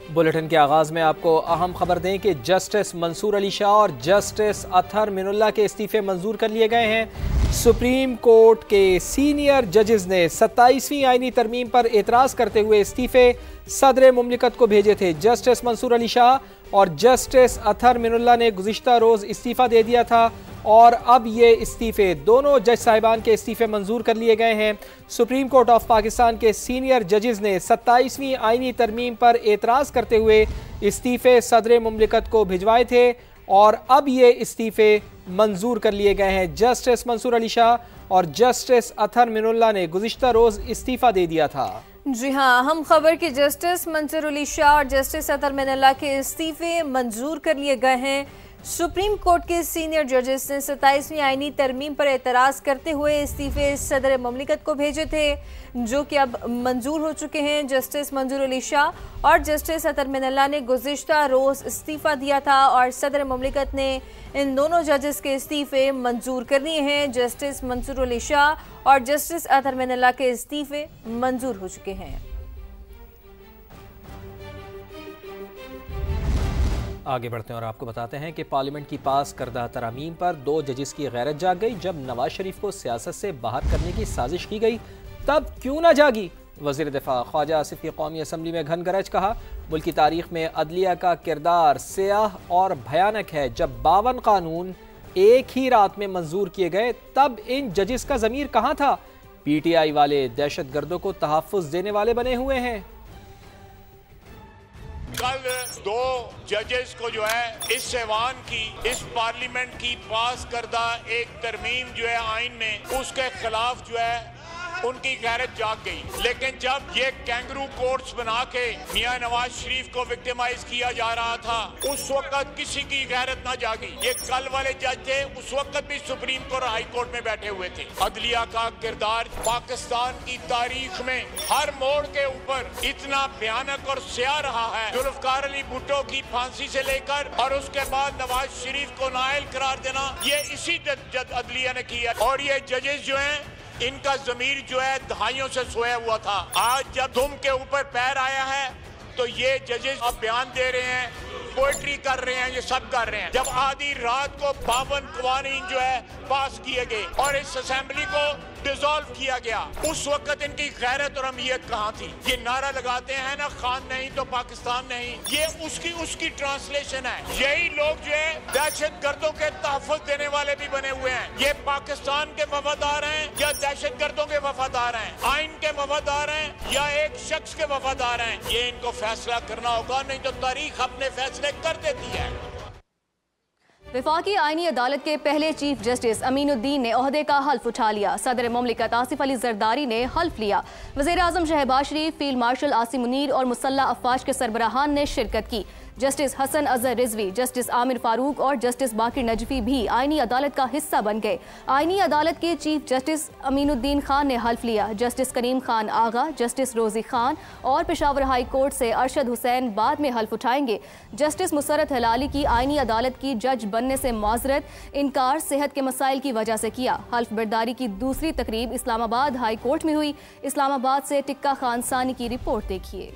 Bulletin के आगाज में आपको अहम खबर दें कि जस्टिस मंसूर अली शाह और जस्टिस अतहर मिनुल्लाह के इस्तीफे मंजूर कर लिए गए हैं। सुप्रीम कोर्ट के सीनियर जजेस ने 27वीं आईनी तरमीम पर एतराज़ करते हुए इस्तीफे सदर मुमलिकत को भेजे थे। जस्टिस मंसूर अली शाह और जस्टिस अतहर मिनुल्लाह ने गुज़िश्ता रोज़ इस्तीफ़ा दे दिया था और अब ये इस्तीफे दोनों जज साहिबान के इस्तीफे मंजूर कर लिए गए हैं। सुप्रीम कोर्ट ऑफ पाकिस्तान के सीनियर जजेस ने 27वीं आईनी तरमीम पर एतराज़ करते हुए इस्तीफे सदर मुमलिकत को भिजवाए थे और अब ये इस्तीफे मंजूर कर लिए गए हैं। जस्टिस मंसूर अली शाह और जस्टिस अतहर मिनुल्लाह ने गुज़िश्ता रोज़ इस्तीफ़ा दे दिया था। जी हाँ, हम खबर कि जस्टिस मंसूर अली शाह और जस्टिस अतहर मिनुल्लाह के इस्तीफे मंजूर कर लिए गए हैं। सुप्रीम कोर्ट के सीनियर जजेस ने 27वीं आईनी तरमीम पर एतराज़ करते हुए इस्तीफे सदर मुमलिकत को भेजे थे, जो कि अब मंजूर हो चुके हैं। जस्टिस मंसूर अली शाह और जस्टिस अतहर मिनुल्लाह ने गुज़िश्ता रोज़ इस्तीफ़ा दिया था और सदर मुमलिकत ने इन दोनों जजेस के इस्तीफे मंजूर कर लिए हैं। जस्टिस मंसूर अली शाह और जस्टिस अतहर मिनुल्लाह के इस्तीफे मंजूर हो चुके हैं। आगे बढ़ते हैं और आपको बताते हैं कि पार्लियामेंट की पास करदा तरामीम पर 2 जजेस की गैरत जाग गई। जब नवाज शरीफ को सियासत से बाहर करने की साजिश की गई तब क्यों ना जागी। वज़ीर दिफा ख्वाजा आसिफ की कौमी असम्बली में घन गरज कहा, मुल्क की तारीख में अदलिया का किरदार स्याह और भयानक है। जब 52 कानून एक ही रात में मंजूर किए गए तब इन जजेस का ज़मीर कहाँ था। PTI वाले दहशत गर्दों को तहफ़्फ़ुज़ देने वाले बने हुए हैं। कल 2 जजेस को जो है इस ऐवान की, इस पार्लियामेंट की पास करदा एक तरमीम जो है आइन में, उसके खिलाफ जो है उनकी गैरत जाग गई। लेकिन जब ये कैंगरू कोर्ट्स बना के मियां नवाज शरीफ को विक्टिमाइज किया जा रहा था, उस वक्त किसी की गैरत ना जागी। ये कल वाले जज थे, उस वक्त भी सुप्रीम कोर्ट और हाई कोर्ट में बैठे हुए थे। अदलिया का किरदार पाकिस्तान की तारीख में हर मोड़ के ऊपर इतना भयानक और स्याह रहा है। जुल्फकार अली भुट्टो की फांसी से लेकर और उसके बाद नवाज शरीफ को नाअहल करार देना, ये इसी अदलिया ने किया। और ये जजेस जो हैं, इनका जमीर जो है दहाइयों से सोया हुआ था। आज जब दुम के ऊपर पैर आया है तो ये जजेस अब बयान दे रहे हैं, पोएट्री कर रहे हैं, ये सब कर रहे हैं। जब आधी रात को 52 कवानीन जो है पास किए गए और इस असेंबली को डिसॉल्व किया गया, उस वक्त इनकी गैरत और अहमियत कहाँ थी। ये नारा लगाते हैं ना, खान नहीं तो पाकिस्तान नहीं, ये उसकी ट्रांसलेशन है। यही लोग जो है दहशत गर्दों के तहफ़्फ़ुज़ देने वाले भी बने हुए हैं। ये पाकिस्तान के वफादार हैं या दहशत गर्दों के वफादार हैं, आइन के वफादार हैं या एक शख्स के वफादार हैं, ये इनको फैसला करना होगा, नहीं तो तारीख अपने फैसले कर देती है। वफाकी आईनी अदालत के पहले चीफ जस्टिस अमीनुद्दीन ने ओहदे का हल्फ उठा लिया। सदर मुमलिकत आसिफ अली जरदारी ने हल्फ लिया। वज़ीर आज़म शहबाज शरीफ, फील्ड मार्शल आसिम मुनीर और मुसल्लह अफवाज के सरबराहान ने शिरकत की। जस्टिस हसन अजहर रिजवी, जस्टिस आमिर फारूक और जस्टिस बाकिर नजफी भी आईनी अदालत का हिस्सा बन गए। आईनी अदालत के चीफ जस्टिस अमीनुद्दीन खान ने हल्फ लिया। जस्टिस करीम खान आगा, जस्टिस रोजी खान और पेशावर हाई कोर्ट से अरशद हुसैन बाद में हल्फ उठाएंगे। जस्टिस मुसरत हिलाली की आईनी अदालत की जज बनने से माजरत, इनकार सेहत के मसाइल की वजह से किया। हल्फ बर्दारी की दूसरी तकरीब इस्लामाबाद हाई कोर्ट में हुई। इस्लामाबाद से टिक्का खान सानी की रिपोर्ट देखिए।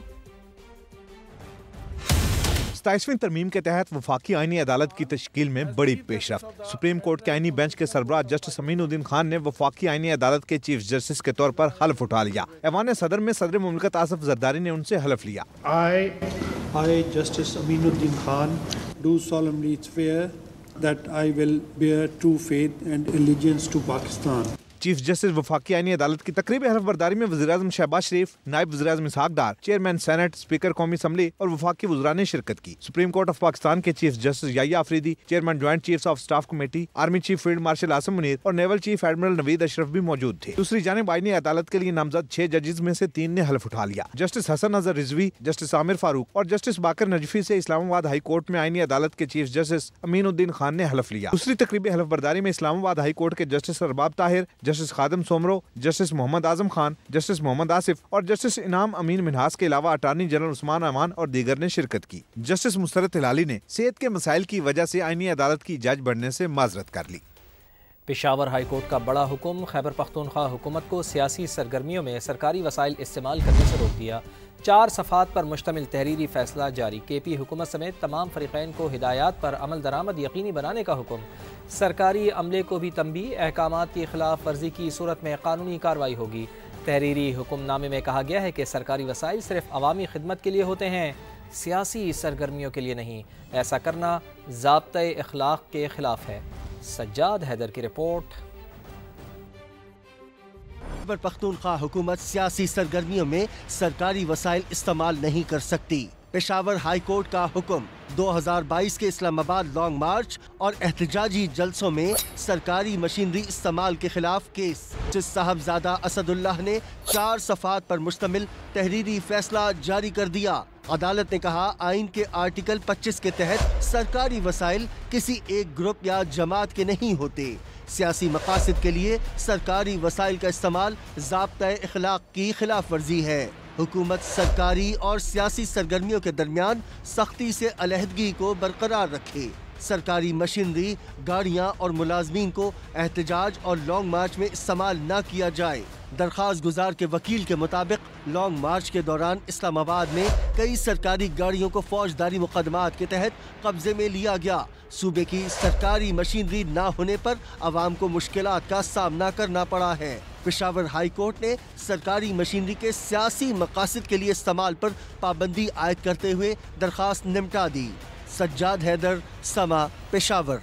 27वीं तरमीम के तहत वफाकी आईनी अदालत की तश्कील में बड़ी पेशरफ्त। सुप्रीम कोर्ट के आईनी बेंच के सरबराह जस्टिस अमीनुद्दीन खान ने वफाकी आईनी अदालत के चीफ जस्टिस के तौर पर हल्फ उठा लिया। ऐवान सदर में सदर मुमलिकत आसिफ जरदारी ने उनसे हल्फ लिया। I, Justice Aminuddin Khan, do solemnly swear that I will bear true faith and allegiance to Pakistan. Chief justice वफाकी आईनी अदालत की तकरीब हल्फ बर्दारी में वज़ीर आज़म शहबाज शरीफ, नायब वज़ीर आज़म इसहाक डार, चेयरमैन सेनेट, स्पीकर कौमी असम्बली और वफाकी वज़रा ने शिरकत की। सुप्रीम कोर्ट ऑफ पाकिस्तान के chief justice Yahya Afridi, chairman joint chiefs of staff committee, army chief field marshal Asim Munir और naval chief admiral Naveed Ashraf भी मौजूद थे। दूसरी जानिब आईनी अदालत के लिए नामजद 6 जजेस में से 3 ने हल्फ उठा लिया। जस्टिस हसन अजहर रिजवी, जस्टिस आमिर फारूक और जस्टिस बाकर नजफी से इस्लामाबाद हाई कोर्ट में आईनी अदालत के चीफ जस्टिस अमीनुद्दीन खान ने हल्फ लिया। दूसरी तकरीब हल्फ बर्दारी में इस्लामाबाद हाई कोर्ट के जस्टिस अरबाब ताहिर, जस्टिस खादिम सोमरो, जस्टिस मोहम्मद आजम खान, जस्टिस मोहम्मद आसिफ और जस्टिस इनाम अमीन मिनहास के अलावा अटार्नी जनरल उस्मान अमान और दीगर ने शिरकत की। जस्टिस मुसरत हिलाली ने सेहत के मसाइल की वजह से आईनी अदालत की जज बनने से माजरत कर ली। पेशावर हाई कोर्ट का बड़ा हुक्म, खैबर पख्तूनख्वा हुकूमत को सियासी सरगर्मियों में सरकारी वसाइल इस्तेमाल करने से रोक दिया। 4 सफ़ात पर मुश्तमिल तहरीरी फैसला जारी। KP हुकूमत समेत तमाम फरीक़ैन को हिदायत पर अमल दरामद यकीनी बनाने का हुक्म। सरकारी अमले को भी तंबीह, अहकामात की खिलाफ वर्जी की सूरत में कानूनी कार्रवाई होगी। तहरीरी हुक्मनामे में कहा गया है कि सरकारी वसाइल सिर्फ अवामी खिदमत के लिए होते हैं, सियासी सरगर्मियों के लिए नहीं। ऐसा करना ज़ाब्ते इखलाक के खिलाफ है। सज्जाद हैदर की रिपोर्ट। खैबर पख्तूनख्वा हुकूमत सियासी सरगर्मियों में सरकारी वसाइल इस्तेमाल नहीं कर सकती। पेशावर हाई कोर्ट का हुक्म, 2022 के इस्लामाबाद लॉन्ग मार्च और एहतजाजी जलसों में सरकारी मशीनरी इस्तेमाल के खिलाफ केस। जस्टिस साहबजादा असदुल्लाह ने 4 सफ़ात पर मुश्तमिल तहरीरी फैसला जारी कर दिया। अदालत ने कहा, आइन के आर्टिकल 25 के तहत सरकारी वसाइल किसी एक ग्रुप या जमात के नहीं होते। सियासी मकासद के लिए सरकारी वसाइल का इस्तेमाल ज़ाब्ता इखलाक की खिलाफ वर्जी है। हुकूमत सरकारी और सियासी सरगर्मियों के दरमियान सख्ती से अलहदगी को बरकरार रखे। सरकारी मशीनरी, गाड़ियाँ और मुलाजमीन को एहतजाज और लॉन्ग मार्च में इस्तेमाल न किया जाए। दरख्वास्त गुजार के वकील के मुताबिक लॉन्ग मार्च के दौरान इस्लामाबाद में कई सरकारी गाड़ियों को फौजदारी मुकदमात के तहत कब्जे में लिया गया। सूबे की सरकारी मशीनरी न होने पर आवाम को मुश्किलात का सामना करना पड़ा है। पेशावर हाई कोर्ट ने सरकारी मशीनरी के सियासी मकासद के लिए इस्तेमाल पर पाबंदी आयद करते हुए दरख्वास्त निपटा दी। सज्जाद हैदर, समा, पेशावर।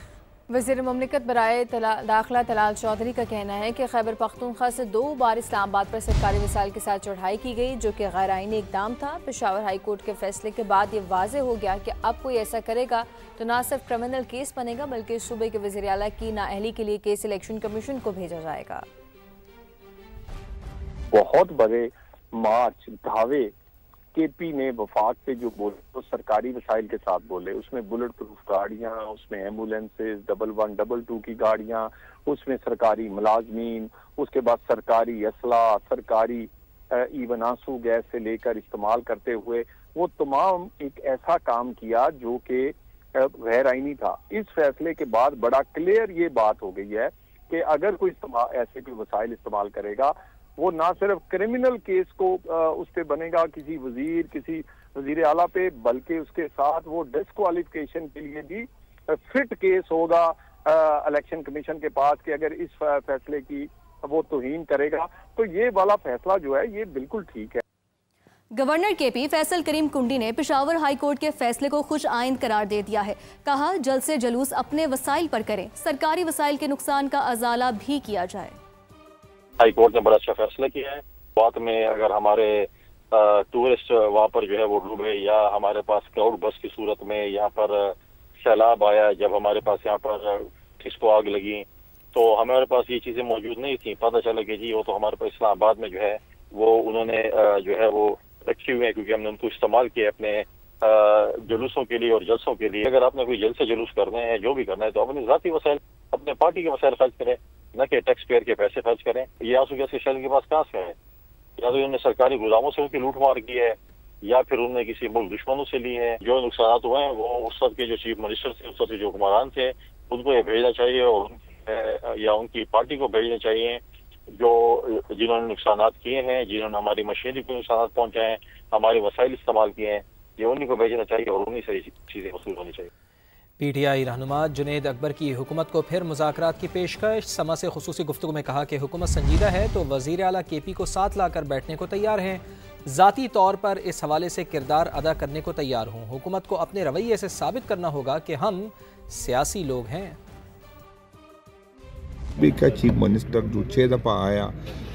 वज़ीर मुमलिकत बराए दाखिला तलाल चौधरी का कहना है कि खैबर पख्तूनख्वा से 2 बार इस्लामाबाद पर सरकारी वसाइल के साथ चढ़ाई की गई, जो कि गैर आईनी इक़दाम था। पेशावर हाई कोर्ट के फैसले के बाद ये वाज़ेह हो गया कि अब कोई ऐसा करेगा तो न सिर्फ क्रिमिनल केस बनेगा, बल्कि सूबे के वज़ीर आला की नाअहली के लिए केस इलेक्शन कमीशन को भेजा जाएगा। बहुत बड़े मार्च धावे KP ने वफाक पे जो बोले तो सरकारी वसाइल के साथ बोले, उसमें बुलेट प्रूफ गाड़ियाँ, उसमें एम्बुलेंसेज, 1122 की गाड़ियाँ, उसमें सरकारी मुलाजमीन, उसके बाद सरकारी असला, सरकारी इवन आंसू गैस से लेकर इस्तेमाल करते हुए वो तमाम एक ऐसा काम किया जो कि गैर आईनी था। इस फैसले के बाद बड़ा क्लियर ये बात हो गई है कि अगर कोई ऐसे कोई वसाइल इस्तेमाल करेगा वो ना सिर्फ क्रिमिनल केस को उस पे बनेगा किसी वजीर आला पे, बल्कि उसके साथ वो डिस्क्वालिफिकेशन के लिए भी फिट केस होगा इलेक्शन कमीशन के पास कि अगर इस फैसले की वो तौहीन करेगा। तो ये वाला फैसला जो है ये बिल्कुल ठीक है। गवर्नर KP फैसल करीम कुंडी ने पेशावर हाई कोर्ट के फैसले को खुश आइंद करार दे दिया है। कहा, जल्द से जुलूस अपने वसाइल पर करें, सरकारी वसाइल के नुकसान का अजाला भी किया जाए। हाई कोर्ट ने बड़ा अच्छा फैसला किया है। बात में अगर हमारे टूरिस्ट वहाँ पर जो है वो डूबे, या हमारे पास क्राउड बस की सूरत में यहाँ पर सैलाब आया, जब हमारे पास यहाँ पर किसको आग लगी, तो हमारे पास ये चीजें मौजूद नहीं थी। पता चला कि जी वो तो हमारे पास इस्लामाबाद में जो है वो उन्होंने जो है वो रखी हुई है, क्योंकि हमने उनको इस्तेमाल किया अपने जुलूसों के लिए और जलसों के लिए। अगर आपने कोई जलसे जुलूस करने हैं, जो भी करना है, तो अपने ज़ाती वसाइल, अपने पार्टी के वसाइल खर्च करें, न कि टैक्स पेयर के पैसे खर्च करें। ये आंसू गैस के शैल के पास कहाँ से है? या तो उन्होंने सरकारी गोदामों से उनकी लूट मार की है, या फिर उन्होंने किसी मुल्क दुश्मनों से ली है। जो नुकसान हुए हैं वो उस वक्त के जो चीफ मिनिस्टर थे, उस वक्त के जो हुक्मरान थे, उनको ये भेजना चाहिए और या उनकी पार्टी को भेजने चाहिए जो जिन्होंने नुकसान किए हैं, जिन्होंने हमारी मशीनरी को नुकसान पहुंचाए हैं, हमारे वसाइल इस्तेमाल किए हैं, ये उन्हीं को भेजना चाहिए और उन्हीं से चीजें वसूल होनी चाहिए। PTI रहनुमा जुनैद अकबर की हुकूमत को फिर मुज़ाकरात की पेशकश। समा से खुसूसी गुफ्तगू में कहा कि हुकूमत संजीदा है तो वज़ीर आला KP को साथ लाकर बैठने को तैयार हैं। ज़ाती तौर पर इस हवाले से किरदार अदा करने को तैयार हूँ। हुकूमत को अपने रवैये से साबित करना होगा कि हम सियासी लोग हैं। का चीफ मिनिस्टर जो 6 दफ़ा आया,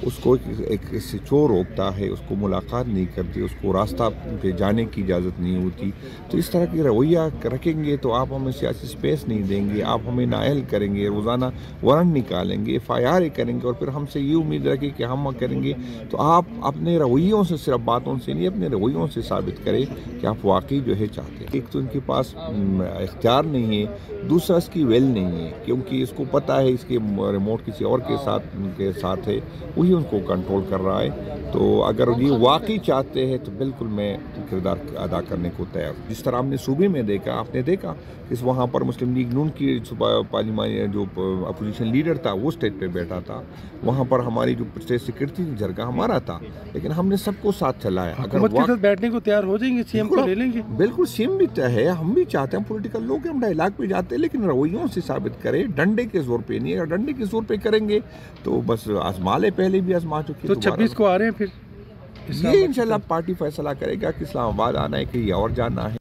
उसको एक चोर रोकता है, उसको मुलाकात नहीं करती, उसको रास्ता पे जाने की इजाज़त नहीं होती। तो इस तरह की रवैया रखेंगे तो आप हमें सियासी स्पेस नहीं देंगे, आप हमें नाअहल करेंगे, रोज़ाना वारंट निकालेंगे, FIR करेंगे और फिर हमसे ये उम्मीद रखें कि हम करेंगे। तो आप अपने रवैयों से, सिर्फ बातों से नहीं, अपने रवैयों से साबित करें कि आप वाकई जो है चाहते हैं। एक तो उनके पास इख्तियार नहीं है, दूसरा इसकी वेल नहीं है, क्योंकि इसको पता है इसके रिमोट किसी और के साथ है, वही उनको कंट्रोल कर रहा है। तो अगर ये वाकई चाहते हैं तो बिल्कुल मैं किरदार अदा करने को तैयार। जिस तरह हमने सूबे में देखा, आपने देखा कि वहाँ पर मुस्लिम लीग नून की पार्लियामानी जो अपोजिशन लीडर था वो स्टेज पे बैठा था, वहाँ पर हमारी जो स्टेट सेक्रेटरी जरगा हमारा था, लेकिन हमने सबको साथ चलाया। अगर के साथ बैठने को तैयार हो जाएंगे, सीएम को ले लेंगे। बिल्कुल सीएम भी है, हम भी चाहते हैं, पॉलिटिकल लोग हम डायलॉग पे जाते हैं, लेकिन रवैयों से साबित करें, डंडे के जोर पे नहीं। अगर डंडे के जोर पे करेंगे तो बस आजमा ले, पहले भी आजमा चुके। तो 26 को आ रहे हैं फिर ये इंशाल्लाह पार्टी फैसला करेगा कि इस्लामाबाद आना है कि और जाना है।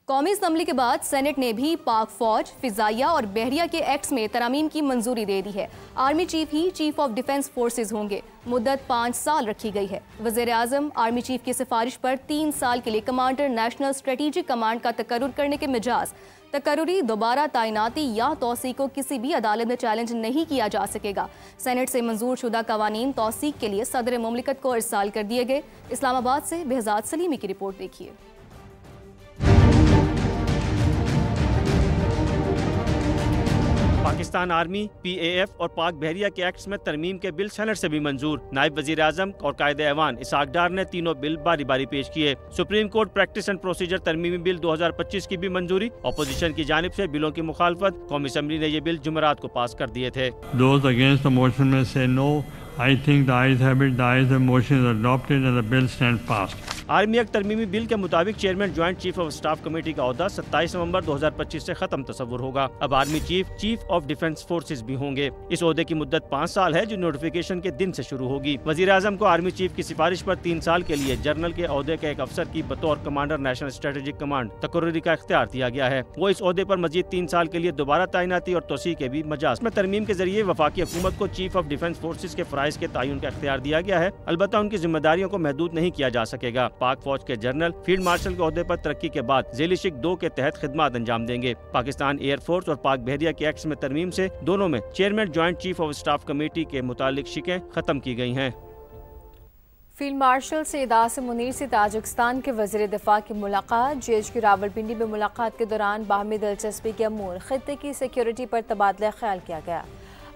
कौमी असम्बली के बाद सेनेट ने भी पाक फौज, फिजाइया और बहरिया के एक्ट्स में तरमीम की मंजूरी दे दी है। Army chief he chief of defence forces होंगे। मुद्दत 5 साल रखी गई है। वज़ीर आज़म आर्मी चीफ की सिफारिश पर 3 साल के लिए कमांडर नेशनल स्ट्रेटेजिक कमांड का तकर्रुर करने के मिजाज। तकर्रुरी दोबारा तैनाती या तौसीक़ को किसी भी अदालत में चैलेंज नहीं किया जा सकेगा। सेनेट से मंजूर शुदा कवानीन तौसीक़ के लिए सदर मुमलिकत को इरसाल कर दिए गए। इस्लामाबाद से बेहजाद सलीमी की रिपोर्ट देखिए। पाकिस्तान आर्मी, PAF और पाक बहरिया के एक्ट्स में तरमीम के बिल सेनेट से भी मंजूर। नायब वजीर आजम और कायदे ऐवान इसाक डार ने तीनों बिल बारी बारी पेश किए। Supreme court practice and procedure तरमीमी बिल 2025 की भी मंजूरी। अपोजिशन की जानिब से बिलों की मुखालफत। कौमी असम्बली ने ये बिल जुमेरात को पास कर दिए थे। Those against the motion may say no. I think the ayes have it. The ayes have motion is adopted and the bill stands passed. Army act तरमीमी बिल के मुताबिक chairman joint chief of staff committee का ओहदा 27 नवंबर 2025 से खत्म तस्वुर होगा। अब army chief of defence forces भी होंगे। इस ओहदे की मुद्दत 5 साल है, जो नोटिफिकेशन के दिन से शुरू होगी। वजीर आजम को आर्मी चीफ की सिफारिश पर 3 साल के लिए जनरल के ओहदे के एक अफसर की बतौर कमांडर नेशनल स्ट्रेटेजिक कमांड तकर्रुरी का इख्तियार दिया गया है। वो इस ओहदे पर मजीद 3 साल के लिए दोबारा तैनाती और तोसी के भी मजाज में तरमीम के जरिए वफाकी हुकूमत को चीफ ऑफ डिफेंस फोर्सेज के फराइज के तयन का इख्तियार दिया गया है। अलबत्ता उनकी जिम्मेदारियों को महदूद नहीं किया जा सकेगा। पाक फौज के जनरल फील्ड मार्शल के ओहदे पर तरक्की के बाद ज़ेली शिक 2 के तहत खिदमत अंजाम देंगे। पाकिस्तान एयरफोर्स और पाक बहरिया के एक्ट्स में तरमीम से दोनों में chairman joint chief of staff committee के मुतालिक शिकें खत्म की गई हैं। फील्ड मार्शल सैयद आसिम मुनीर से ताजिकिस्तान के वज़ीर दिफा की मुलाकात। JHQ रावलपिंडी में मुलाकात के दौरान बाहमी दिलचस्पी के अमूर खित्ते की सिक्योरिटी पर तबादला ख्याल किया गया।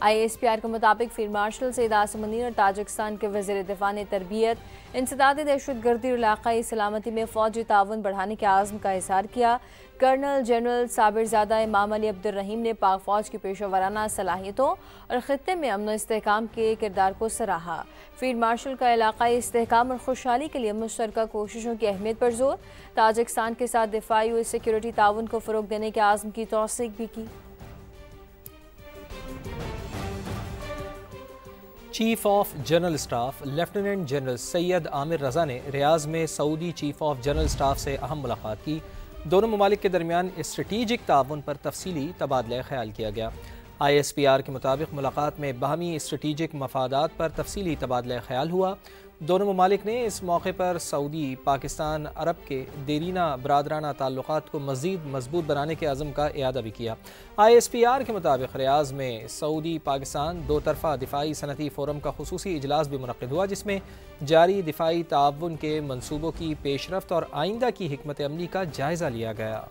ISPR के मुताबिक फील्ड मार्शल सैयद आसिम मुनीर और ताजिकिस्तान के वज़ीर दिफा ने तरबियत, इंसदाद दहशतगर्दी और इलाक़ाई सलामती में फ़ौजी ताउन बढ़ाने के आज़म का इज़हार किया। कर्नल जनरल साबिरज़ादा इमाम अली अब्दुल रहीम ने पाक फ़ौज की पेशा वराना सलाहियतों और ख़ित्ते में अमन इस्तेहकाम के किरदार को सराहा। फील्ड मार्शल का इलाक़ाई इस्तेहकाम और खुशहाली के लिए मुश्तरका कोशिशों की अहमियत पर जोर। ताजिकिस्तान के साथ दिफाई और सिक्योरिटी ताउन को फ़रोग़ देने के आज़म की तौसीक़ भी की। Chief of general staff lieutenant general Syed Aamir Raza ने रियाज में Saudi chief of general staff से अहम मुलाकात की। दोनों ममालिक के दरमियान स्ट्रेटीजिक ताउन पर तफसीली तबादला ख्याल किया गया। ISPR के मुताबिक मुलाकात में बाहमी स्ट्रेटीजिक मफादात पर तफसीली तबादला ख्याल हुआ। दोनों ममालिक ने इस मौके पर सऊदी पाकिस्तान अरब के देरीना बरादराना ताल्लुकात को मज़ीद मजबूत बनाने के अज़म का इयादा भी किया। ISPR के मुताबिक रियाज में सऊदी पाकिस्तान 2 तरफ़ा दिफाई सनती फ़ोरम का खुसूसी इजलास भी मुनक़िद हुआ, जिसमें जारी दिफाई ताउन के मनसूबों की पेशरफ्त और आइंदा की हिकमत अमली का जायज़ा लिया गया।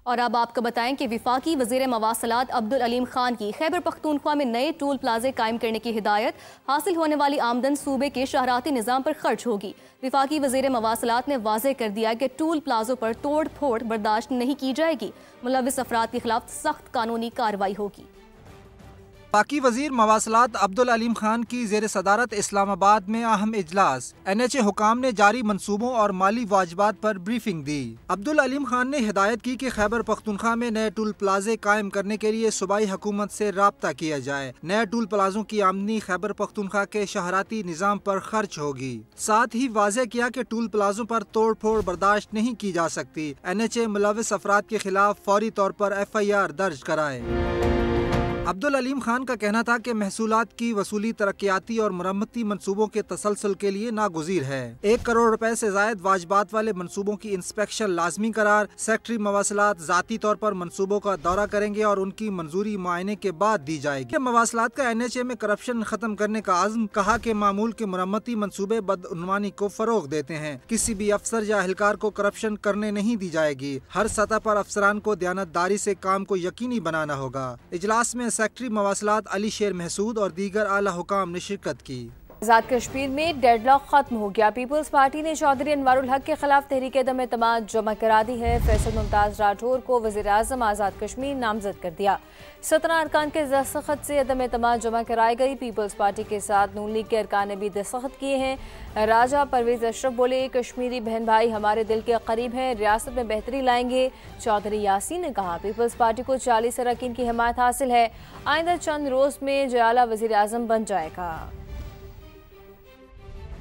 और अब आपको बताएं कि विफाकी वज़ीर मवासलात अब्दुल अलीम खान की खैबर पख्तूनख्वा में नए टोल प्लाजे कायम करने की हिदायत। हासिल होने वाली आमदन सूबे के शहराती निज़ाम पर खर्च होगी। विफाकी वज़ीर मवासलात ने वाज़ेह कर दिया कि टोल प्लाजों पर तोड़ फोड़ बर्दाश्त नहीं की जाएगी। मुलव्विस अफराद के खिलाफ सख्त कानूनी कार्रवाई होगी। पाकी वजीर मवासलात अब्दुल अलीम खान की ज़ेर सदारत इस्लामाबाद में अहम इजलास। NHA हुकाम ने जारी मंसूबों और माली वाजिबात पर ब्रीफिंग दी। अब्दुल अलीम खान ने हिदायत की कि खैबर पख्तूनख्वा में नए टूल प्लाजे कायम करने के लिए सूबाई हुकूमत से राब्ता किया जाए। नए टूल प्लाजों की आमदनी खैबर पख्तूनख्वा के शहराती निज़ाम पर खर्च होगी। साथ ही वाज़ेह किया कि टूल प्लाजों पर तोड़ फोड़ बर्दाश्त नहीं की जा सकती। NHA मुलव्विस अफराद के खिलाफ फौरी तौर पर FIR दर्ज कराए। अब्दुल अलीम खान का कहना था कि महसूलात की वसूली तरक्याती और मरम्मती मंसूबों के तसलसल के लिए नागुज़ीर है। 1 करोड़ रुपए से जायद वाजबात वाले मंसूबों की इंस्पेक्शन लाजमी करार। सेक्रेटरी मवासलात जाती तौर पर मंसूबों का दौरा करेंगे और उनकी मंजूरी मुआयने के बाद दी जाएगी। मवासलात का NHA में करप्शन खत्म करने का आज़म। कहा कि मामूल के मरम्मती मंसूबे बदउनवानी को फरोग देते हैं। किसी भी अफसर या अहलकार को करप्शन करने नहीं दी जाएगी। हर सतह पर अफसरान को दयानतदारी से काम को यकीनी बनाना होगा। इजलास में सेक्रेटरी मवासलात अली शेर महसूद और दीगर आला हुकाम ने शिरकत की। आज़ाद कश्मीर में डेडलॉक खत्म हो गया। पीपल्स पार्टी ने चौधरी अनवारुल हक के खिलाफ तहरीक अदम एतमाद जमा करा दी है। फैसल मुमताज राठौर को वज़ीर आज़म आज़ाद कश्मीर नामजद कर दिया। 17 अरकान के दस्तखत से अदम एतमाद जमा कराई गई। पीपल्स पार्टी के साथ नून लीग के अरकान ने भी दस्तखत किए हैं। राजा परवेज अशरफ बोले, कश्मीरी बहन भाई हमारे दिल के करीब हैं, रियासत में बेहतरी लाएंगे। चौधरी यासीन ने कहा, पीपल्स पार्टी को 40 अरकान की हिमायत हासिल है। आइंदा चंद रोज में जयाला वज़ीर आज़म बन जाएगा।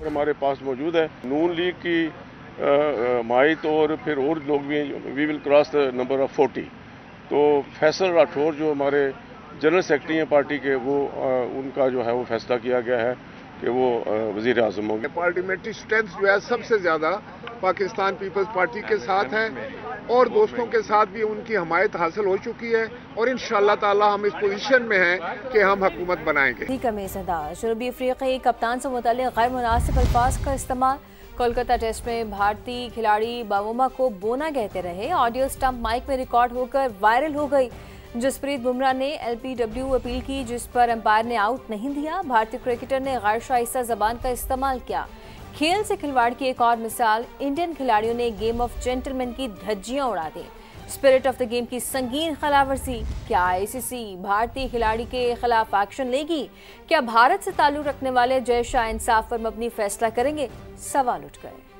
हमारे पास मौजूद है नून लीग की माइत और फिर और लोग भी, we will cross the number of 40। तो फैसल राठौर जो हमारे जनरल सेक्रेटरी हैं पार्टी के, वो उनका जो है वो फैसला किया गया है कि वो वज़ीर आज़म होंगे। पार्लियामेंट्री स्ट्रेंथ जो है सबसे ज़्यादा पाकिस्तान पीपल्स पार्टी के साथ है और दोस्तों के साथ भी उनकी हमायत हासिल हो चुकी है और इंशाअल्लाह ताला हम इस पोजीशन में हैं कि हम हुकूमत बनाएंगे। जनूबी अफ्रीकी कप्तान से मुताल्लिक़ गैर मुनासिब अल्फाज का इस्तेमाल। कोलकाता टेस्ट में भारतीय खिलाड़ी बावोमा को बोना कहते रहे। ऑडियो स्टंप माइक में रिकॉर्ड होकर वायरल हो गई। जसप्रीत बुमराह ने LPW अपील की, जिस पर अंपायर ने आउट नहीं दिया। भारतीय क्रिकेटर ने गैर शाइस्ता जबान का इस्तेमाल किया। खेल से खिलवाड़ की एक और मिसाल, इंडियन खिलाड़ियों ने गेम ऑफ जेंटलमैन की धज्जियां उड़ा दी। स्पिरिट ऑफ द गेम की संगीन खिलाफवर्जी। क्या ICC भारतीय खिलाड़ी के खिलाफ एक्शन लेगी? क्या भारत से ताल्लुक रखने वाले जय शाह इंसाफ पर मबनी फैसला करेंगे? सवाल उठ गए।